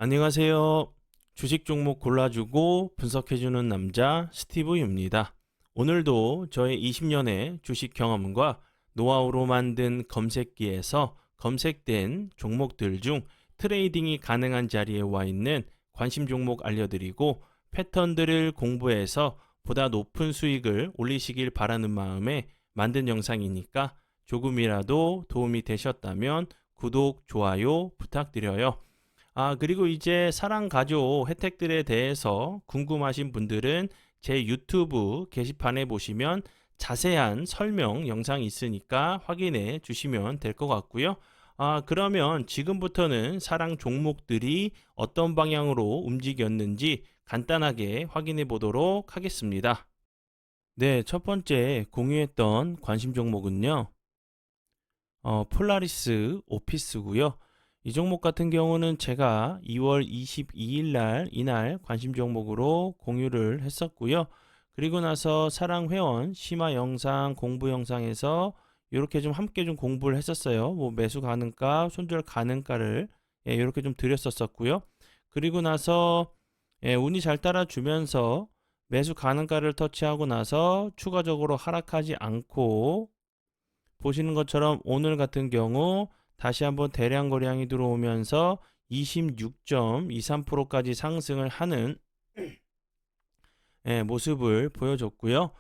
안녕하세요. 주식 종목 골라주고 분석해주는 남자 스티브입니다. 오늘도 저의 20년의 주식 경험과 노하우로 만든 검색기에서 검색된 종목들 중 트레이딩이 가능한 자리에 와 있는 관심 종목 알려드리고 패턴들을 공부해서 보다 높은 수익을 올리시길 바라는 마음에 만든 영상이니까 조금이라도 도움이 되셨다면 구독, 좋아요 부탁드려요. 그리고 이제 사랑 가족 혜택들에 대해서 궁금하신 분들은 제 유튜브 게시판에 보시면 자세한 설명 영상이 있으니까 확인해 주시면 될 것 같고요. 그러면 지금부터는 사랑 종목들이 어떤 방향으로 움직였는지 간단하게 확인해 보도록 하겠습니다. 네, 첫 번째 공유했던 관심 종목은요. 폴라리스 오피스고요. 이 종목 같은 경우는 제가 2월 22일 날 이날 관심 종목으로 공유를 했었고요. 그리고 나서 사랑 회원 심화 영상 공부 영상에서 이렇게 좀 함께 좀 공부를 했었어요. 뭐 매수 가능가, 손절 가능가를 이렇게 좀 드렸었고요. 그리고 나서 운이 잘 따라주면서 매수 가능가를 터치하고 나서 추가적으로 하락하지 않고 보시는 것처럼 오늘 같은 경우 다시 한번 대량 거래량이 들어오면서 26.23%까지 상승을 하는 모습을 보여줬고요.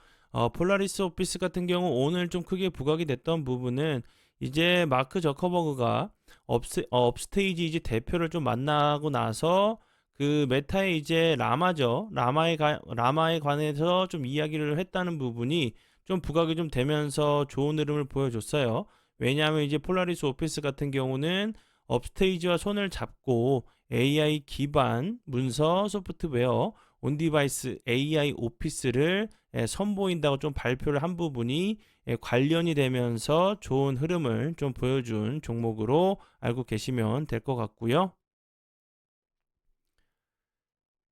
폴라리스 오피스 같은 경우 오늘 좀 크게 부각이 됐던 부분은 이제 마크 저커버그가 업스테이지 이제 대표를 좀 만나고 나서 그 메타의 이제 라마에 관해서 좀 이야기를 했다는 부분이 좀 부각이 좀 되면서 좋은 흐름을 보여줬어요. 왜냐하면 이제 폴라리스 오피스 같은 경우는 업스테이지와 손을 잡고 AI 기반 문서 소프트웨어 온디바이스 AI 오피스를 선보인다고 좀 발표를 한 부분이 관련이 되면서 좋은 흐름을 좀 보여준 종목으로 알고 계시면 될 것 같고요.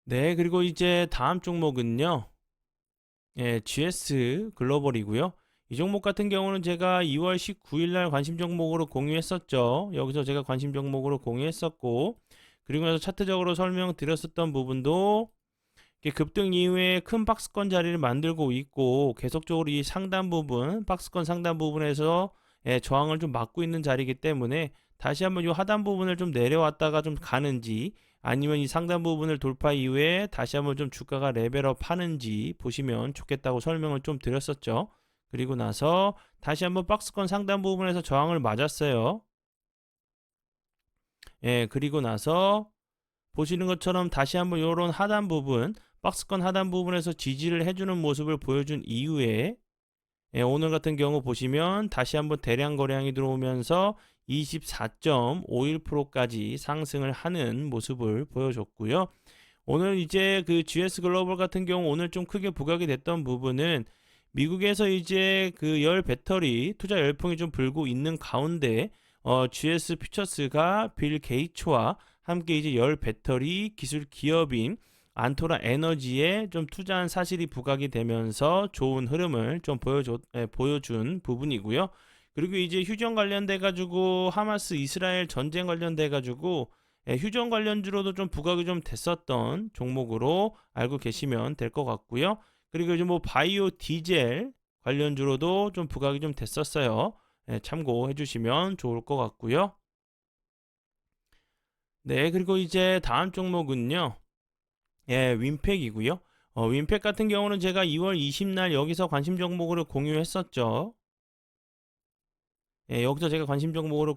네, 그리고 이제 다음 종목은요. GS 글로벌이고요. 이 종목 같은 경우는 제가 2월 19일 날 관심 종목으로 공유했었죠. 여기서 제가 관심 종목으로 공유했었고, 그리고 나서 차트적으로 설명드렸었던 부분도 급등 이후에 큰 박스권 자리를 만들고 있고 계속적으로 이 상단 부분, 박스권 상단 부분에서 저항을 좀 막고 있는 자리이기 때문에 다시 한번 이 하단 부분을 좀 내려왔다가 좀 가는지 아니면 이 상단 부분을 돌파 이후에 다시 한번 좀 주가가 레벨업 하는지 보시면 좋겠다고 설명을 좀 드렸었죠. 그리고 나서 다시 한번 박스권 상단 부분에서 저항을 맞았어요. 그리고 나서 보시는 것처럼 다시 한번 이런 하단 부분, 박스권 하단 부분에서 지지를 해주는 모습을 보여준 이후에 오늘 같은 경우 보시면 다시 한번 대량 거래량이 들어오면서 24.51%까지 상승을 하는 모습을 보여줬고요. 오늘 이제 그 GS 글로벌 같은 경우 오늘 좀 크게 부각이 됐던 부분은 미국에서 이제 그 열 배터리 투자 열풍이 좀 불고 있는 가운데 GS 퓨처스가 빌 게이츠와 함께 이제 열 배터리 기술 기업인 안토라 에너지에 좀 투자한 사실이 부각이 되면서 좋은 흐름을 좀 보여준 부분이고요. 그리고 이제 휴전 관련돼 가지고 하마스 이스라엘 전쟁 관련돼 가지고 휴전 관련주로도 좀 부각이 좀 됐었던 종목으로 알고 계시면 될 것 같고요. 그리고 이제 뭐 바이오 디젤 관련주로도 좀 부각이 좀 됐었어요. 참고해 주시면 좋을 것 같고요. 네, 그리고 이제 다음 종목은요. 윈팩이고요. 윈팩 같은 경우는 제가 2월 20날 여기서 관심 종목으로 공유했었죠. 여기서 제가 관심 종목으로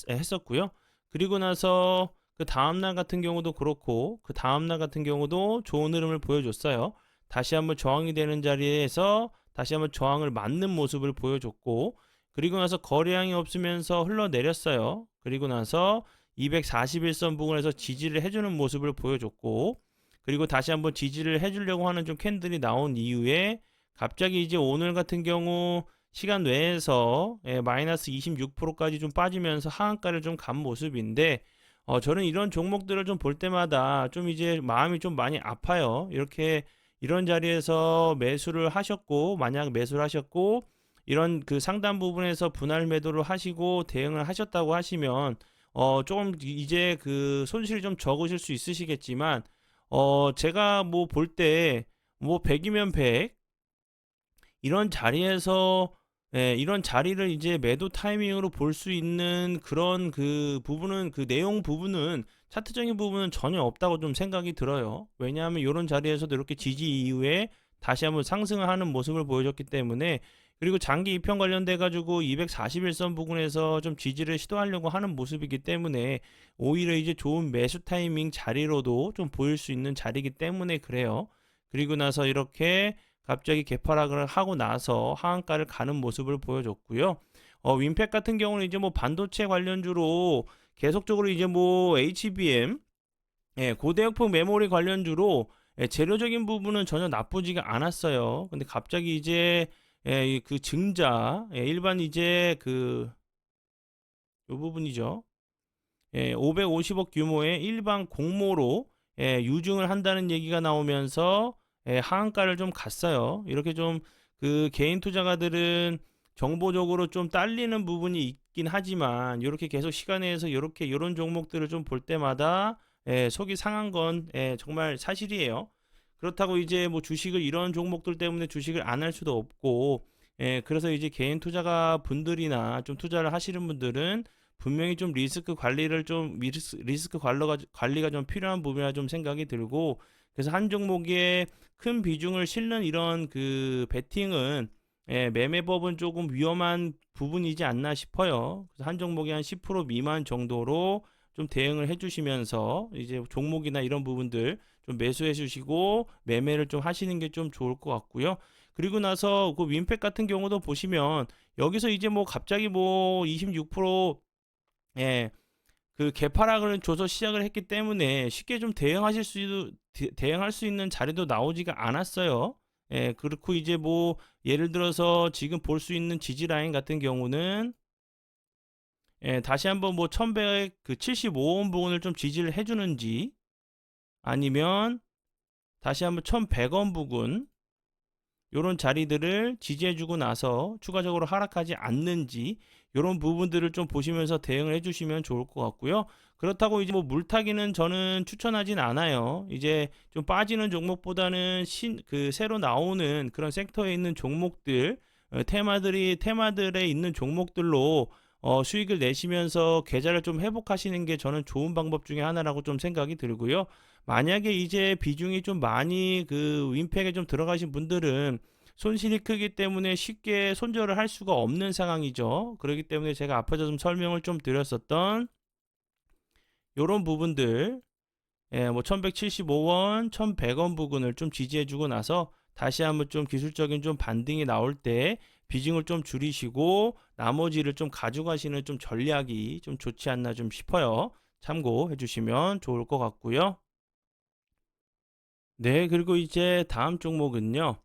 했었고요. 그리고 나서 그 다음날 같은 경우도 그렇고 그 다음날 같은 경우도 좋은 흐름을 보여줬어요. 다시 한번 저항이 되는 자리에서 다시 한번 저항을 맞는 모습을 보여줬고 그리고 나서 거래량이 없으면서 흘러내렸어요. 그리고 나서 241선 부근에서 지지를 해주는 모습을 보여줬고 그리고 다시 한번 지지를 해주려고 하는 좀 캔들이 나온 이후에 갑자기 이제 오늘 같은 경우 시간 외에서 마이너스 26%까지 좀 빠지면서 하한가를 좀 간 모습인데 저는 이런 종목들을 좀 볼 때마다 좀 이제 마음이 좀 많이 아파요. 이렇게 이런 자리에서 매수를 하셨고 만약 매수를 하셨고 이런 그 상단 부분에서 분할 매도를 하시고 대응을 하셨다고 하시면 조금 이제 그 손실이 좀 적으실 수 있으시겠지만 제가 뭐 볼 때 뭐 100이면 100 이런 자리에서 이런 자리를 이제 매도 타이밍으로 볼 수 있는 그런 그 부분은 그 내용 부분은 차트적인 부분은 전혀 없다고 좀 생각이 들어요. 왜냐하면 이런 자리에서도 이렇게 지지 이후에 다시 한번 상승을 하는 모습을 보여줬기 때문에 그리고 장기 이평 관련돼 가지고 241선 부근에서 좀 지지를 시도하려고 하는 모습이기 때문에 오히려 이제 좋은 매수 타이밍 자리로도 좀 보일 수 있는 자리이기 때문에 그래요. 그리고 나서 이렇게 갑자기 개파락을 하고 나서 하한가를 가는 모습을 보여줬고요. 윈팩 같은 경우는 이제 뭐 반도체 관련주로 계속적으로 이제 뭐 HBM, 고대역폭 메모리 관련주로 재료적인 부분은 전혀 나쁘지가 않았어요. 근데 갑자기 이제 그 증자, 일반 이제 그 요 부분이죠. 550억 규모의 일반 공모로 유증을 한다는 얘기가 나오면서 하한가를 좀 갔어요. 이렇게 좀 그 개인 투자가들은 정보적으로 좀 딸리는 부분이 있긴 하지만 이렇게 계속 시간에서 이렇게 이런 종목들을 좀 볼 때마다 속이 상한 건 정말 사실이에요. 그렇다고 이제 뭐 주식을 이런 종목들 때문에 주식을 안 할 수도 없고 그래서 이제 개인 투자가 분들이나 좀 투자를 하시는 분들은 분명히 좀 리스크 관리를 좀 리스크 관리가 좀 필요한 부분이라 좀 생각이 들고 그래서 한 종목에 큰 비중을 실는 이런 그 베팅은 매매법은 조금 위험한 부분이지 않나 싶어요. 그래서 한 종목에 한 10% 미만 정도로 좀 대응을 해주시면서 이제 종목이나 이런 부분들 좀 매수해 주시고 매매를 좀 하시는 게 좀 좋을 것 같고요. 그리고 나서 그 윈팩 같은 경우도 보시면 여기서 이제 뭐 갑자기 뭐 26% 예, 그 개파락을 줘서 시작을 했기 때문에 쉽게 좀 대응할 수 있는 자리도 나오지가 않았어요. 그렇고 이제 뭐 예를 들어서 지금 볼 수 있는 지지 라인 같은 경우는 다시 한번 뭐 1100 그 75원 부분을 좀 지지를 해주는지 아니면 다시 한번 1100원 부근 요런 자리들을 지지해주고 나서 추가적으로 하락하지 않는지 요런 부분들을 좀 보시면서 대응을 해주시면 좋을 것 같고요. 그렇다고 이제 뭐 물타기는 저는 추천하진 않아요. 이제 좀 빠지는 종목보다는 그 새로 나오는 그런 섹터에 있는 종목들 테마들에 있는 종목들로 수익을 내시면서 계좌를 좀 회복하시는 게 저는 좋은 방법 중에 하나라고 좀 생각이 들고요. 만약에 이제 비중이 좀 많이 그 윈팩에 좀 들어가신 분들은 손실이 크기 때문에 쉽게 손절을 할 수가 없는 상황이죠. 그렇기 때문에 제가 앞에서 좀 설명을 좀 드렸었던 요런 부분들 뭐 1175원, 1100원 부근을 좀 지지해주고 나서 다시 한번 좀 기술적인 좀 반등이 나올 때 비중을 좀 줄이시고 나머지를 좀 가져가시는 좀 전략이 좀 좋지 않나 좀 싶어요. 참고해 주시면 좋을 것 같고요. 네, 그리고 이제 다음 종목은요.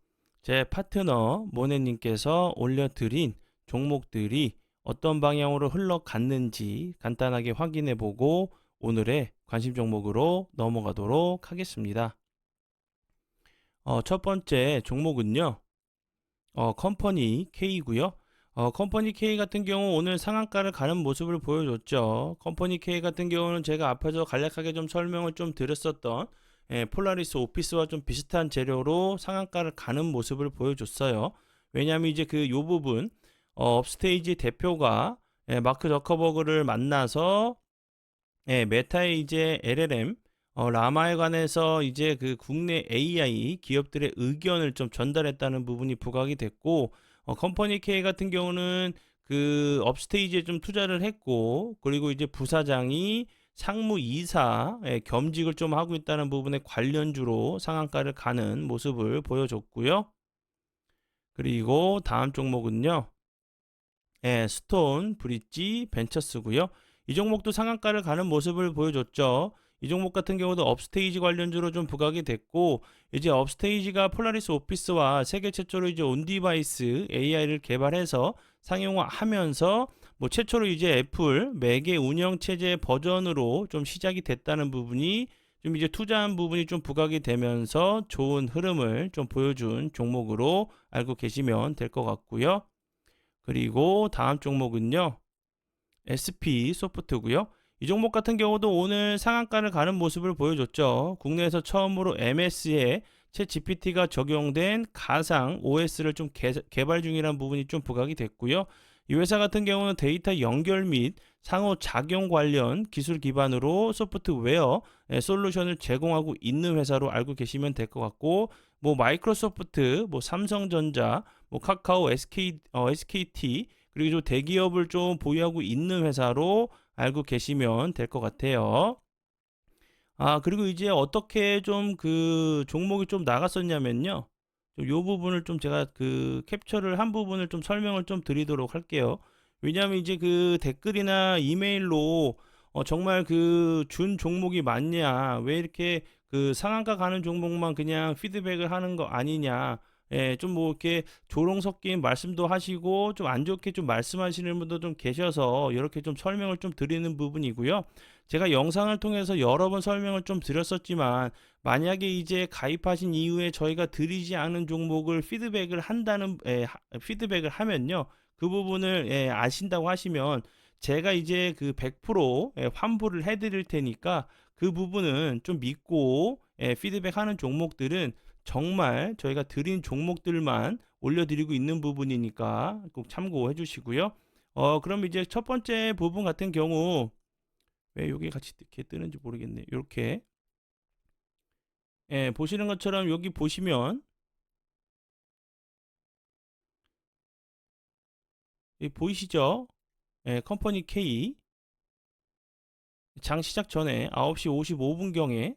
제 파트너 모네님께서 올려드린 종목들이 어떤 방향으로 흘러갔는지 간단하게 확인해 보고 오늘의 관심 종목으로 넘어가도록 하겠습니다. 첫 번째 종목은요. 컴퍼니 K고요. 컴퍼니 K 같은 경우 오늘 상한가를 가는 모습을 보여줬죠. 컴퍼니 K 같은 경우는 제가 앞에서 간략하게 좀 설명을 좀 드렸었던 폴라리스 오피스와 좀 비슷한 재료로 상한가를 가는 모습을 보여줬어요. 왜냐하면 이제 그 요 부분 업스테이지 대표가 마크 저커버그를 만나서 메타의 이제 LLM 라마에 관해서 이제 그 국내 AI 기업들의 의견을 좀 전달했다는 부분이 부각이 됐고 컴퍼니 K 같은 경우는 그 업스테이지에 좀 투자를 했고 그리고 이제 부사장이 상무이사 겸직을 좀 하고 있다는 부분에 관련주로 상한가를 가는 모습을 보여줬고요. 그리고 다음 종목은요. 스톤 브릿지 벤처스고요. 이 종목도 상한가를 가는 모습을 보여줬죠. 이 종목 같은 경우도 업스테이지 관련주로 좀 부각이 됐고 이제 업스테이지가 폴라리스 오피스와 세계 최초로 이제 온디바이스 AI를 개발해서 상용화하면서 뭐 최초로 이제 애플 매개 운영 체제 버전으로 좀 시작이 됐다는 부분이 좀 이제 투자한 부분이 좀 부각이 되면서 좋은 흐름을 좀 보여준 종목으로 알고 계시면 될 것 같고요. 그리고 다음 종목은요. SP 소프트고요. 이 종목 같은 경우도 오늘 상한가를 가는 모습을 보여줬죠. 국내에서 처음으로 MS에 챗GPT가 적용된 가상 OS를 좀 개발 중이라는 부분이 좀 부각이 됐고요. 이 회사 같은 경우는 데이터 연결 및 상호작용 관련 기술 기반으로 소프트웨어 솔루션을 제공하고 있는 회사로 알고 계시면 될 것 같고, 뭐 마이크로소프트, 뭐 삼성전자, 뭐 카카오, SKT 그리고 좀 대기업을 좀 보유하고 있는 회사로 알고 계시면 될 것 같아요. 그리고 이제 어떻게 좀 그 종목이 좀 나갔었냐면요. 요 부분을 좀 제가 그 캡처를 한 부분을 좀 설명을 좀 드리도록 할게요. 왜냐하면 이제 그 댓글이나 이메일로 정말 그 준 종목이 맞냐, 왜 이렇게 그 상한가 가는 종목만 그냥 피드백을 하는 거 아니냐, 예, 좀 뭐 이렇게 조롱 섞인 말씀도 하시고 좀 안 좋게 좀 말씀하시는 분도 좀 계셔서 이렇게 좀 설명을 좀 드리는 부분이고요. 제가 영상을 통해서 여러 번 설명을 좀 드렸었지만, 만약에 이제 가입하신 이후에 저희가 드리지 않은 종목을 피드백을 하면요, 그 부분을 아신다고 하시면 제가 이제 그 100% 환불을 해드릴 테니까, 그 부분은 좀 믿고 피드백하는 종목들은 정말 저희가 드린 종목들만 올려드리고 있는 부분이니까 꼭 참고해 주시고요. 그럼 이제 첫 번째 부분 같은 경우, 왜 여기 같이 이렇게 뜨는지 모르겠네. 이렇게 보시는 것처럼 여기 보시면 보이시죠? 컴퍼니 K 장 시작 전에 9시 55분경에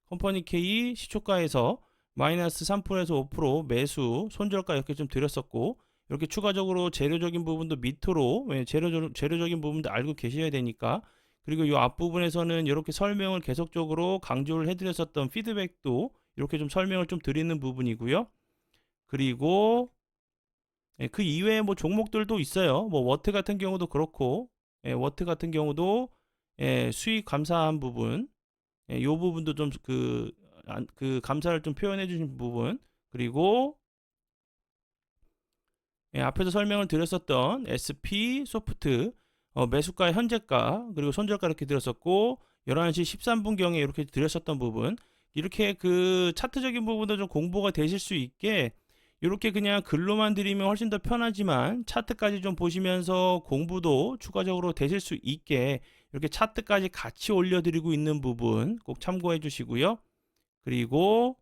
컴퍼니 K 시초가에서 마이너스 3%에서 5% 매수 손절가 이렇게 좀 드렸었고, 이렇게 추가적으로 재료적인 부분도 밑으로 재료적인 부분도 알고 계셔야 되니까, 그리고 이 앞부분에서는 이렇게 설명을 계속적으로 강조를 해드렸었던 피드백도 이렇게 좀 설명을 좀 드리는 부분이고요. 그리고 그 이외에 뭐 종목들도 있어요. 뭐 워트 같은 경우도 그렇고, 워트 같은 경우도 수익 감사한 부분, 요 부분도 좀 그 감사를 좀 표현해 주신 부분, 그리고 앞에서 설명을 드렸었던 SP 소프트 매수가 현재가 그리고 손절가 이렇게 드렸었고, 11시 13분경에 이렇게 드렸었던 부분, 이렇게 그 차트적인 부분도 좀 공부가 되실 수 있게 이렇게 그냥 글로만 드리면 훨씬 더 편하지만, 차트까지 좀 보시면서 공부도 추가적으로 되실 수 있게 이렇게 차트까지 같이 올려드리고 있는 부분 꼭 참고해 주시고요. 그리고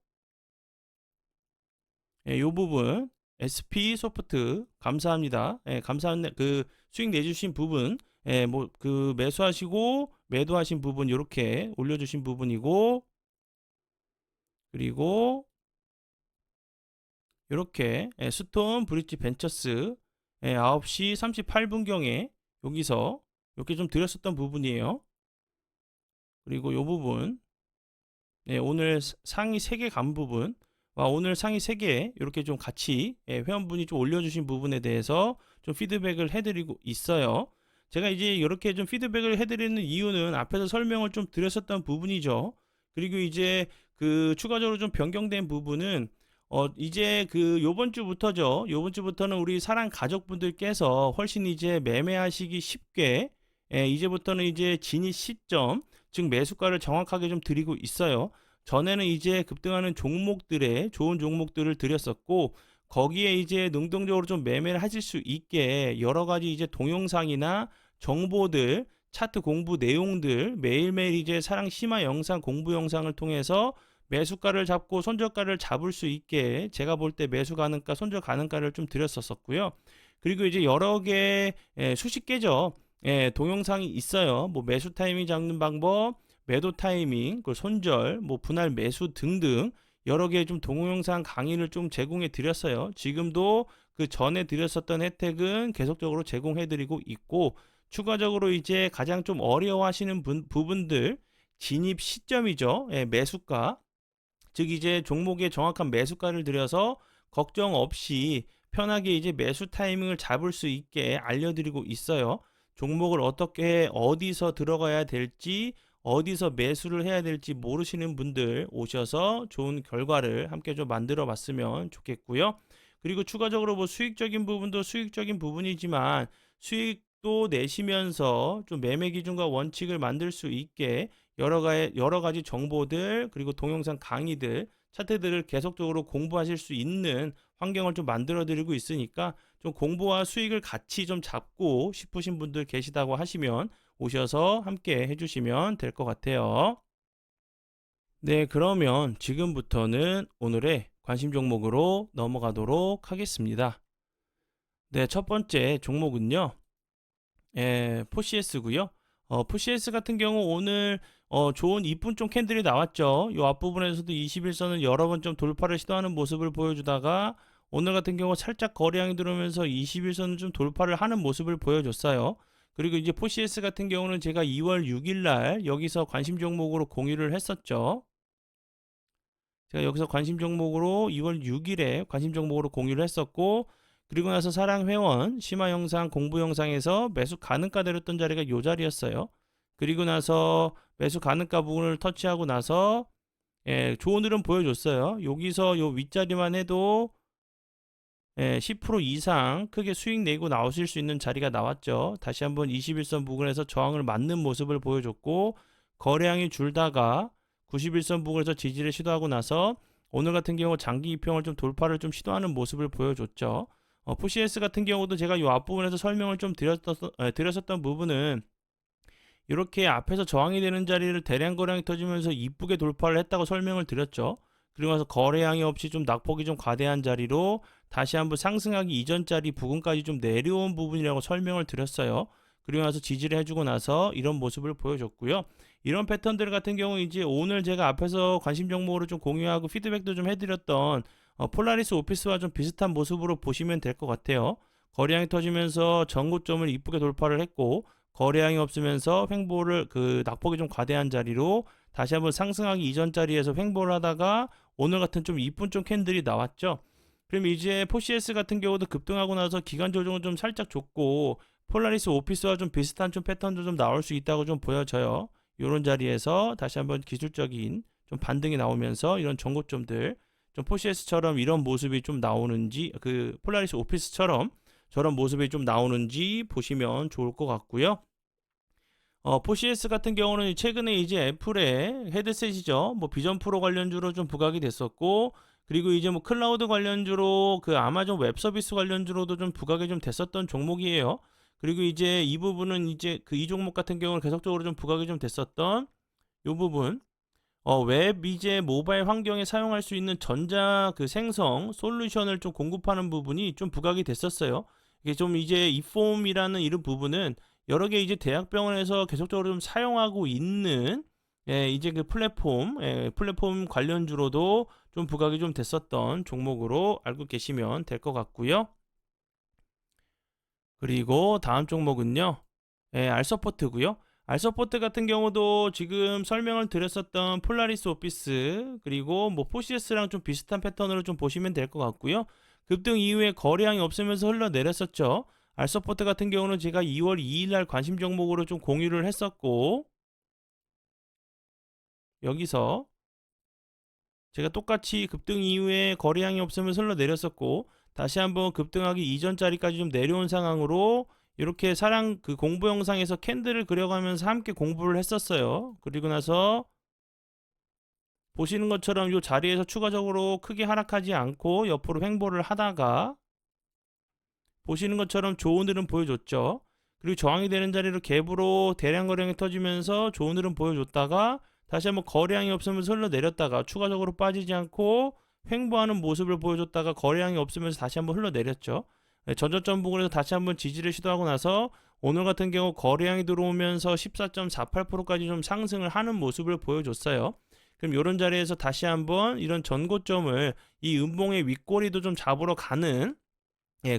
요 부분 SP 소프트 감사합니다. 감사한 그 수익 내주신 부분, 뭐 그 매수하시고 매도하신 부분 이렇게 올려주신 부분이고, 그리고 이렇게 스톤 브릿지 벤처스 9시 38분경에 여기서 이렇게 좀 드렸었던 부분이에요. 그리고 요 부분 오늘 상위 3개 간 부분, 오늘 상위 3개 이렇게 좀 같이 회원분이 좀 올려주신 부분에 대해서 좀 피드백을 해드리고 있어요. 제가 이제 이렇게 좀 피드백을 해드리는 이유는 앞에서 설명을 좀 드렸었던 부분이죠. 그리고 이제 그 추가적으로 좀 변경된 부분은 이제 그 요번 주부터죠. 요번 주부터는 우리 사랑 가족분들께서 훨씬 이제 매매하시기 쉽게 이제부터는 이제 진입 시점, 즉 매수가를 정확하게 좀 드리고 있어요. 전에는 이제 급등하는 종목들의 좋은 종목들을 드렸었고, 거기에 이제 능동적으로 좀 매매를 하실 수 있게 여러 가지 이제 동영상이나 정보들, 차트 공부 내용들 매일매일 이제 사랑 심화 영상 공부 영상을 통해서 매수가를 잡고 손절가를 잡을 수 있게 제가 볼 때 매수 가능가 손절 가능가를 좀 드렸었고요. 그리고 이제 여러 개 수십 개죠. 동영상이 있어요. 뭐 매수 타이밍 잡는 방법, 매도 타이밍, 그 손절, 뭐 분할 매수 등등 여러 개의 좀 동영상 강의를 좀 제공해 드렸어요. 지금도 그 전에 드렸었던 혜택은 계속적으로 제공해 드리고 있고, 추가적으로 이제 가장 좀 어려워하시는 부분들, 진입 시점이죠. 매수가, 즉 이제 종목의 정확한 매수가를 들여서 걱정 없이 편하게 이제 매수 타이밍을 잡을 수 있게 알려드리고 있어요. 종목을 어떻게 어디서 들어가야 될지, 어디서 매수를 해야 될지 모르시는 분들 오셔서 좋은 결과를 함께 좀 만들어 봤으면 좋겠고요. 그리고 추가적으로 뭐 수익적인 부분도 수익적인 부분이지만, 수익 수익도 내시면서 좀 매매 기준과 원칙을 만들 수 있게 여러 가지 정보들 그리고 동영상 강의들 차트들을 계속적으로 공부하실 수 있는 환경을 좀 만들어 드리고 있으니까 좀 공부와 수익을 같이 좀 잡고 싶으신 분들 계시다고 하시면 오셔서 함께 해주시면 될 것 같아요. 네, 그러면 지금부터는 오늘의 관심 종목으로 넘어가도록 하겠습니다. 네, 첫 번째 종목은요. 포시에스고요. 포시에스 같은 경우 오늘 좋은 이쁜 좀 캔들이 나왔죠. 이 앞부분에서도 21선을 여러 번 좀 돌파를 시도하는 모습을 보여주다가 오늘 같은 경우 살짝 거래량이 들어오면서 21선을 좀 돌파를 하는 모습을 보여줬어요. 그리고 이제 포시에스 같은 경우는 제가 2월 6일 날 여기서 관심 종목으로 공유를 했었죠. 제가 여기서 관심 종목으로 2월 6일에 관심 종목으로 공유를 했었고, 그리고 나서 사랑 회원 심화 영상 공부 영상에서 매수 가능가 내렸던 자리가 이 자리였어요. 그리고 나서 매수 가능가 부분을 터치하고 나서 좋은 흐름 보여줬어요. 여기서 요 윗자리만 해도 10% 이상 크게 수익 내고 나오실 수 있는 자리가 나왔죠. 다시 한번 21선 부근에서 저항을 맞는 모습을 보여줬고, 거래량이 줄다가 91선 부근에서 지지를 시도하고 나서 오늘 같은 경우 장기 이평을 좀 돌파를 좀 시도하는 모습을 보여줬죠. 푸시에스 같은 경우도 제가 이 앞부분에서 설명을 좀 드렸었던 부분은 이렇게 앞에서 저항이 되는 자리를 대량 거래량이 터지면서 이쁘게 돌파를 했다고 설명을 드렸죠. 그리고 나서 거래량이 없이 좀 낙폭이 좀 과대한 자리로 다시 한번 상승하기 이전 자리 부근까지 좀 내려온 부분이라고 설명을 드렸어요. 그리고 나서 지지를 해주고 나서 이런 모습을 보여줬고요. 이런 패턴들 같은 경우 이제 오늘 제가 앞에서 관심 종목으로 좀 공유하고 피드백도 좀 해드렸던 폴라리스 오피스와 좀 비슷한 모습으로 보시면 될 것 같아요. 거래량이 터지면서 전고점을 이쁘게 돌파를 했고, 거래량이 없으면서 횡보를 낙폭이 좀 과대한 자리로 다시 한번 상승하기 이전 자리에서 횡보를 하다가 오늘 같은 좀 이쁜 좀 캔들이 나왔죠. 그럼 이제 포시에스 같은 경우도 급등하고 나서 기간 조정을 좀 살짝 줬고, 폴라리스 오피스와 좀 비슷한 좀 패턴도 좀 나올 수 있다고 좀 보여져요. 이런 자리에서 다시 한번 기술적인 좀 반등이 나오면서 이런 전고점들 좀 포시에스처럼 이런 모습이 좀 나오는지, 폴라리스 오피스처럼 저런 모습이 좀 나오는지 보시면 좋을 것 같고요. 포시에스 같은 경우는 최근에 이제 애플의 헤드셋이죠. 뭐 비전 프로 관련주로 좀 부각이 됐었고, 그리고 이제 뭐 클라우드 관련주로 아마존 웹 서비스 관련주로도 좀 부각이 좀 됐었던 종목이에요. 그리고 이제 이 부분은 이제 이 종목 같은 경우는 계속적으로 좀 부각이 좀 됐었던 이 부분, 웹 이제 모바일 환경에 사용할 수 있는 전자 생성 솔루션을 좀 공급하는 부분이 좀 부각이 됐었어요. 이게 좀 이제 이폼이라는 이런 부분은 여러 개 이제 대학병원에서 계속적으로 좀 사용하고 있는 이제 플랫폼 관련주로도 좀 부각이 좀 됐었던 종목으로 알고 계시면 될 것 같고요. 그리고 다음 종목은요. 알서포트고요. 알서포트 같은 경우도 지금 설명을 드렸었던 폴라리스 오피스 그리고 뭐 포시에스랑 좀 비슷한 패턴으로 좀 보시면 될 것 같고요. 급등 이후에 거래량이 없으면서 흘러내렸었죠. 알서포트 같은 경우는 제가 2월 2일 날 관심 종목으로 좀 공유를 했었고, 여기서 제가 똑같이 급등 이후에 거래량이 없으면서 흘러내렸었고, 다시 한번 급등하기 이전 자리까지 좀 내려온 상황으로 이렇게 공부 영상에서 캔들을 그려가면서 함께 공부를 했었어요. 그리고 나서 보시는 것처럼 이 자리에서 추가적으로 크게 하락하지 않고 옆으로 횡보를 하다가 보시는 것처럼 좋은 흐름 보여줬죠. 그리고 저항이 되는 자리로 갭으로 대량 거래량이 터지면서 좋은 흐름 보여줬다가 다시 한번 거래량이 없으면서 흘러내렸다가 추가적으로 빠지지 않고 횡보하는 모습을 보여줬다가 거래량이 없으면서 다시 한번 흘러내렸죠. 전저점 부근에서 다시 한번 지지를 시도하고 나서 오늘 같은 경우 거래량이 들어오면서 14.48%까지 좀 상승을 하는 모습을 보여줬어요. 그럼 이런 자리에서 다시 한번 이런 전고점을 이 음봉의 윗꼬리도 좀 잡으러 가는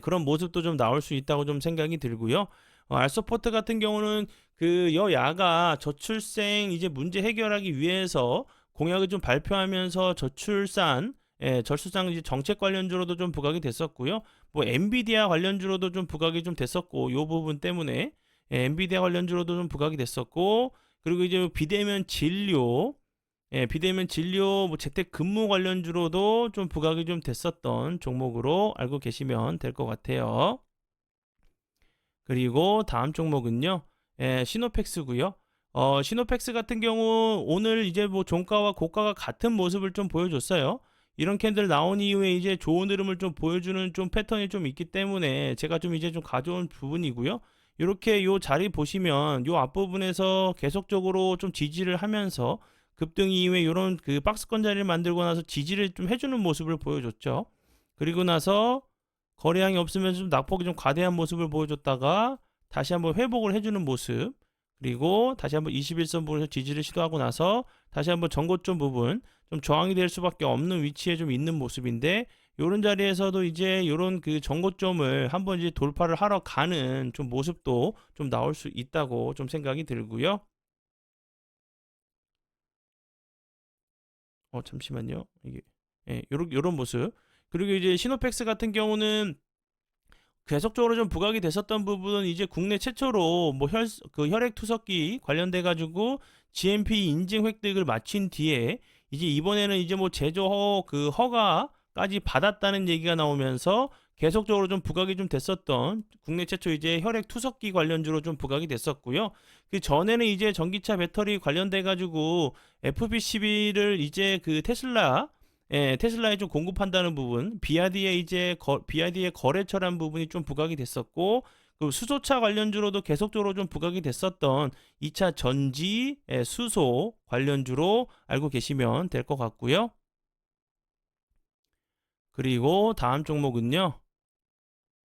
그런 모습도 좀 나올 수 있다고 좀 생각이 들고요. 알서포트 같은 경우는 여야가 저출생 이제 문제 해결하기 위해서 공약을 좀 발표하면서 저출산 이제 정책 관련주로도 좀 부각이 됐었고요. 뭐 엔비디아 관련주로도 좀 부각이 좀 됐었고, 요 부분 때문에 엔비디아 관련주로도 좀 부각이 됐었고, 그리고 이제 비대면 진료 뭐 재택 근무 관련주로도 좀 부각이 좀 됐었던 종목으로 알고 계시면 될 것 같아요. 그리고 다음 종목은요. 시노펙스고요. 시노펙스 같은 경우 오늘 이제 뭐 종가와 고가가 같은 모습을 좀 보여줬어요. 이런 캔들 나온 이후에 이제 좋은 흐름을 좀 보여주는 좀 패턴이 좀 있기 때문에 제가 좀 이제 좀 가져온 부분이고요. 이렇게 요 자리 보시면 요 앞부분에서 계속적으로 좀 지지를 하면서 급등 이후에 이런 그 박스권 자리를 만들고 나서 지지를 좀 해주는 모습을 보여줬죠. 그리고 나서 거래량이 없으면서 좀 낙폭이 좀 과대한 모습을 보여줬다가 다시 한번 회복을 해주는 모습, 그리고 다시 한번 21선 부분에서 지지를 시도하고 나서 다시 한번 전고점 부분 좀 저항이 될 수밖에 없는 위치에 좀 있는 모습인데, 요런 자리에서도 이제 요런 그 전고점을 한번 이제 돌파를 하러 가는 좀 모습도 좀 나올 수 있다고 좀 생각이 들고요. 잠시만요. 이게 요런 모습. 그리고 이제 시노펙스 같은 경우는 계속적으로 좀 부각이 됐었던 부분은 이제 국내 최초로 뭐 혈액 투석기 관련돼 가지고 GMP 인증 획득을 마친 뒤에 이제 이번에는 이제 뭐 제조 허가까지 받았다는 얘기가 나오면서 계속적으로 좀 부각이 좀 됐었던 국내 최초 이제 혈액 투석기 관련주로 좀 부각이 됐었고요. 그 전에는 이제 전기차 배터리 관련돼 가지고 FB12를 이제 그 테슬라에 좀 공급한다는 부분, 비아디의 거래처란 부분이 좀 부각이 됐었고, 그 수소차 관련주로도 계속적으로 좀 부각이 됐었던 2차 전지 수소 관련주로 알고 계시면 될 것 같고요. 그리고 다음 종목은요.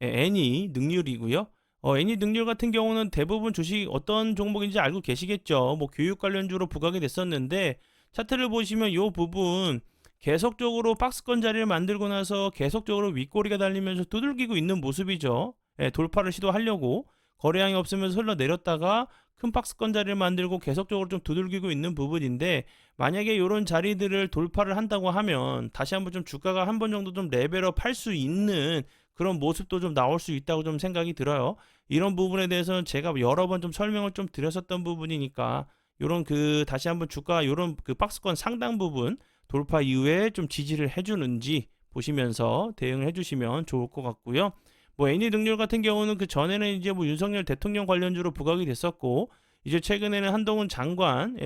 애니 능률이고요. 애니 능률 같은 경우는 대부분 주식 어떤 종목인지 알고 계시겠죠. 뭐 교육 관련주로 부각이 됐었는데, 차트를 보시면 이 부분 계속적으로 박스권 자리를 만들고 나서 계속적으로 윗꼬리가 달리면서 두들기고 있는 모습이죠. 돌파를 시도하려고 거래량이 없으면서 흘러내렸다가 큰 박스권 자리를 만들고 계속적으로 좀 두들기고 있는 부분인데, 만약에 이런 자리들을 돌파를 한다고 하면 다시 한번 좀 주가가 한 번 정도 좀 레벨업 할 수 있는 그런 모습도 좀 나올 수 있다고 좀 생각이 들어요. 이런 부분에 대해서는 제가 여러 번 좀 설명을 좀 드렸었던 부분이니까, 요런 그 다시 한번 주가 요런 그 박스권 상당 부분 돌파 이후에 좀 지지를 해주는지 보시면서 대응을 해주시면 좋을 것 같고요. 뭐 애니 능률 같은 경우는 그 전에는 이제 뭐 윤석열 대통령 관련주로 부각이 됐었고, 이제 최근에는 한동훈 장관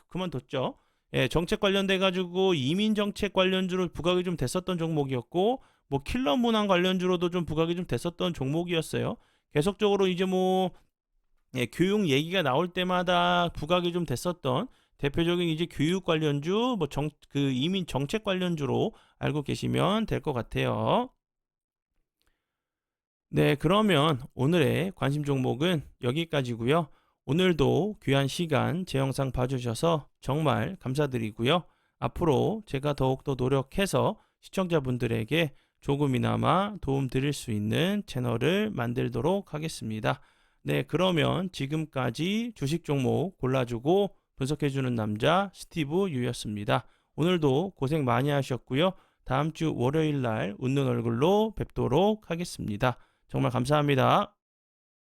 그만뒀죠. 정책 관련돼 가지고 이민 정책 관련주로 부각이 좀 됐었던 종목이었고, 뭐 킬러 문항 관련주로도 좀 부각이 좀 됐었던 종목이었어요. 계속적으로 이제 뭐 교육 얘기가 나올 때마다 부각이 좀 됐었던 대표적인 이제 교육 관련주, 뭐 그 이민 정책 관련주로 알고 계시면 될 것 같아요. 네, 그러면 오늘의 관심 종목은 여기까지고요. 오늘도 귀한 시간 제 영상 봐주셔서 정말 감사드리고요. 앞으로 제가 더욱더 노력해서 시청자분들에게 조금이나마 도움 드릴 수 있는 채널을 만들도록 하겠습니다. 네, 그러면 지금까지 주식 종목 골라주고 분석해주는 남자 스티브 유였습니다. 오늘도 고생 많이 하셨고요. 다음 주 월요일 날 웃는 얼굴로 뵙도록 하겠습니다. 정말 감사합니다.